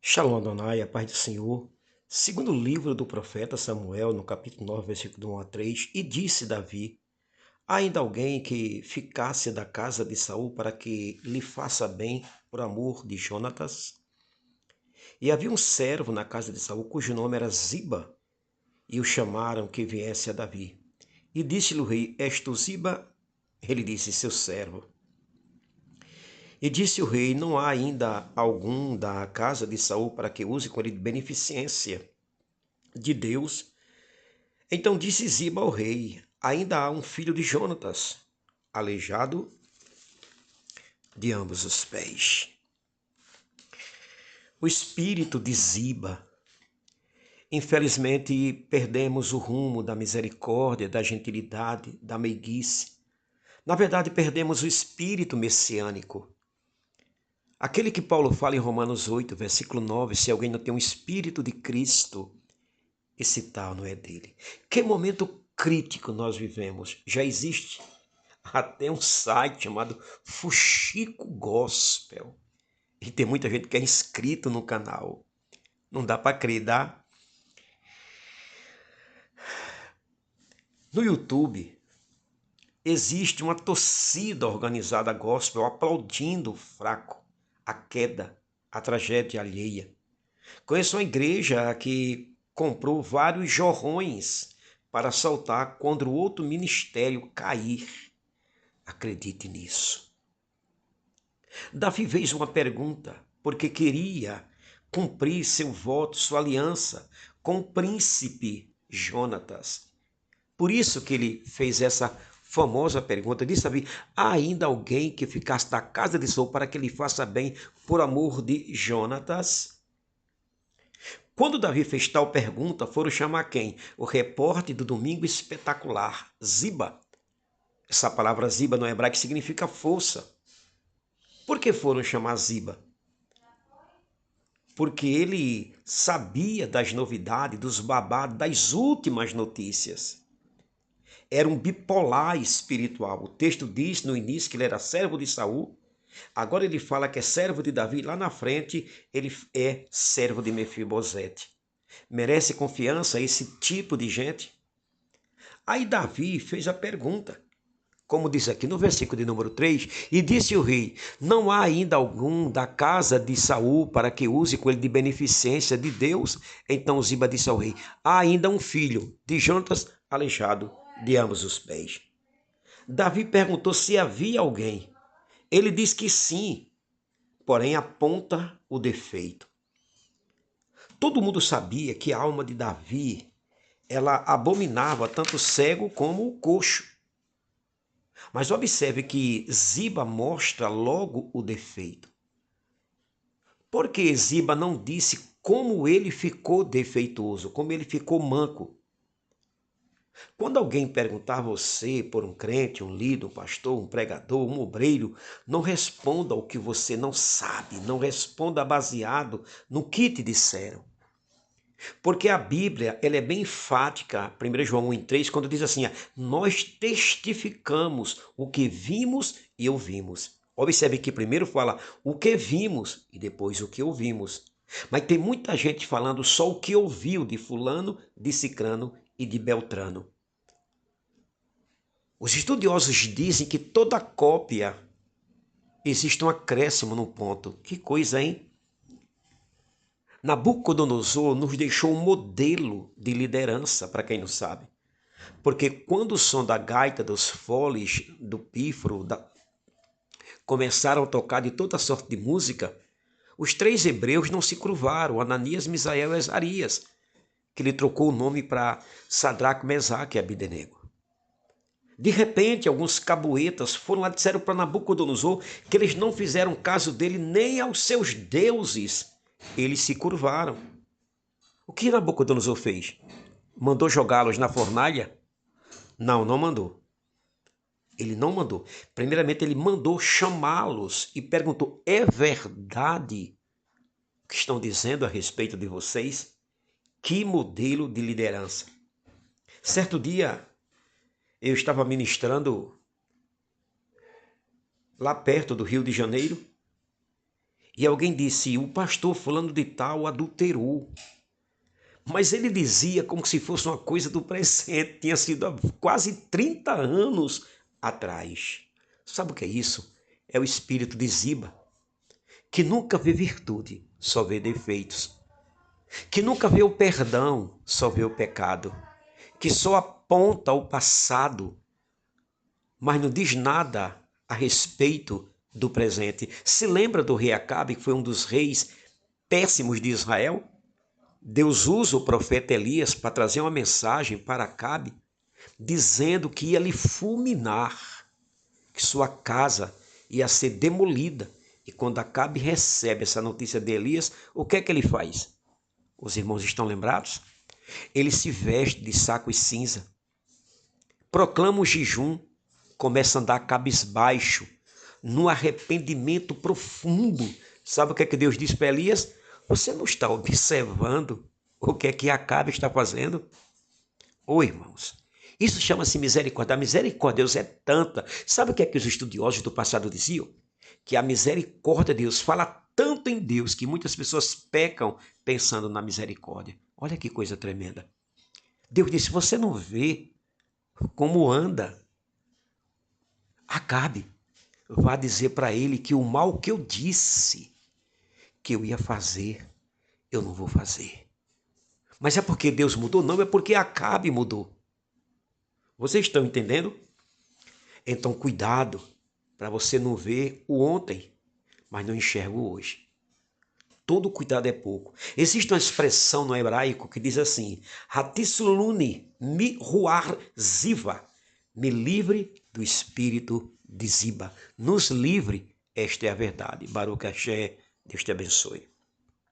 Shalom Adonai, a paz do Senhor. Segundo o livro do profeta Samuel, no capítulo 9, versículo 1 a 3, e disse Davi: há ainda alguém que ficasse da casa de Saul para que lhe faça bem por amor de Jonatas? E havia um servo na casa de Saul, cujo nome era Ziba, e o chamaram que viesse a Davi. E disse-lhe o rei: és tu Ziba? Ele disse: seu servo. E disse o rei: não há ainda algum da casa de Saul para que use com ele de beneficência de Deus? Então disse Ziba ao rei: ainda há um filho de Jonatas, aleijado de ambos os pés. O espírito de Ziba. Infelizmente, perdemos o rumo da misericórdia, da gentilidade, da meiguice. Na verdade, perdemos o espírito messiânico. Aquele que Paulo fala em Romanos 8, versículo 9, se alguém não tem um espírito de Cristo, esse tal não é dele. Que momento crítico nós vivemos. Já existe até um site chamado Fuxico Gospel. E tem muita gente que é inscrito no canal. Não dá para crer, dá? No YouTube, existe uma torcida organizada gospel aplaudindo o fraco, a queda, a tragédia alheia. Conheço uma igreja que comprou vários jorrões para saltar quando o outro ministério cair. Acredite nisso. Davi fez uma pergunta, porque queria cumprir seu voto, sua aliança com o príncipe Jonatas. Por isso que ele fez essa famosa pergunta. Disse Davi: há ainda alguém que ficasse da casa de Saul para que ele faça bem por amor de Jonatas? Quando Davi fez tal pergunta, foram chamar quem? O repórter do Domingo Espetacular, Ziba. Essa palavra Ziba no hebraico significa força. Por que foram chamar Ziba? Porque ele sabia das novidades, dos babados, das últimas notícias. Era um bipolar espiritual. O texto diz no início que ele era servo de Saul. Agora ele fala que é servo de Davi. Lá na frente ele é servo de Mefibosete. Merece confiança esse tipo de gente? Aí Davi fez a pergunta, como diz aqui no versículo de número 3, e disse o rei: não há ainda algum da casa de Saul para que use com ele de beneficência de Deus? Então Ziba disse ao rei: há ainda um filho de Jonatas, aleijado de ambos os pés. Davi perguntou se havia alguém. Ele disse que sim, porém aponta o defeito. Todo mundo sabia que a alma de Davi, ela abominava tanto o cego como o coxo. Mas observe que Ziba mostra logo o defeito. Porque Ziba não disse como ele ficou defeituoso, como ele ficou manco. Quando alguém perguntar a você por um crente, um líder, um pastor, um pregador, um obreiro, não responda o que você não sabe, não responda baseado no que te disseram. Porque a Bíblia, ela é bem enfática, 1 João 1,3, quando diz assim: nós testificamos o que vimos e ouvimos. Observe que primeiro fala o que vimos e depois o que ouvimos. Mas tem muita gente falando só o que ouviu de fulano, de cicrano e de beltrano. Os estudiosos dizem que toda cópia existe um acréscimo no ponto. Que coisa, hein? Nabucodonosor nos deixou um modelo de liderança, para quem não sabe. Porque quando o som da gaita, dos foles, do pífaro, começaram a tocar de toda sorte de música, os três hebreus não se curvaram, Ananias, Misael e Azarias, que ele trocou o nome para Sadraque, Mesaque e Abdenego. De repente, alguns cabuetas foram lá e disseram para Nabucodonosor que eles não fizeram caso dele nem aos seus deuses. Eles se curvaram. O que Nabucodonosor fez? Mandou jogá-los na fornalha? Não, não mandou. Ele não mandou. Primeiramente, ele mandou chamá-los e perguntou: é verdade o que estão dizendo a respeito de vocês? Que modelo de liderança? Certo dia, eu estava ministrando lá perto do Rio de Janeiro E alguém disse, o pastor fulano de tal adulterou. Mas ele dizia como se fosse uma coisa do presente, tinha sido há quase 30 anos atrás. Sabe o que é isso? É o espírito de Ziba, que nunca vê virtude, só vê defeitos. Que nunca vê o perdão, só vê o pecado. Que só aponta o passado, mas não diz nada a respeito do presente. Se lembra do rei Acabe, que foi um dos reis péssimos de Israel? Deus usa o profeta Elias para trazer uma mensagem para Acabe, dizendo que ia lhe fulminar, que sua casa ia ser demolida. E quando Acabe recebe essa notícia de Elias, o que é que ele faz? Os irmãos estão lembrados? Ele se veste de saco e cinza, proclama o jejum, começa a andar cabisbaixo, no arrependimento profundo. Sabe o que é que Deus diz para Elias? Você não está observando o que é que Acabe está fazendo? Ô irmãos, isso chama-se misericórdia. A misericórdia de Deus é tanta. Sabe o que é que os estudiosos do passado diziam? Que a misericórdia de Deus fala tanto em Deus que muitas pessoas pecam pensando na misericórdia. Olha que coisa tremenda. Deus disse, você não vê como anda Acabe? Vá dizer para ele que o mal que eu disse que eu ia fazer, eu não vou fazer. Mas é porque Deus mudou? Não, é porque Acabe mudou. Vocês estão entendendo? Então, cuidado para você não ver o ontem, mas não enxerga o hoje. Todo cuidado é pouco. Existe uma expressão no hebraico que diz assim, Hatisuluni mi ruar ziva, me livre do espírito de Ziba. Nos livre, esta é a verdade. Baruch Hashem, Deus te abençoe.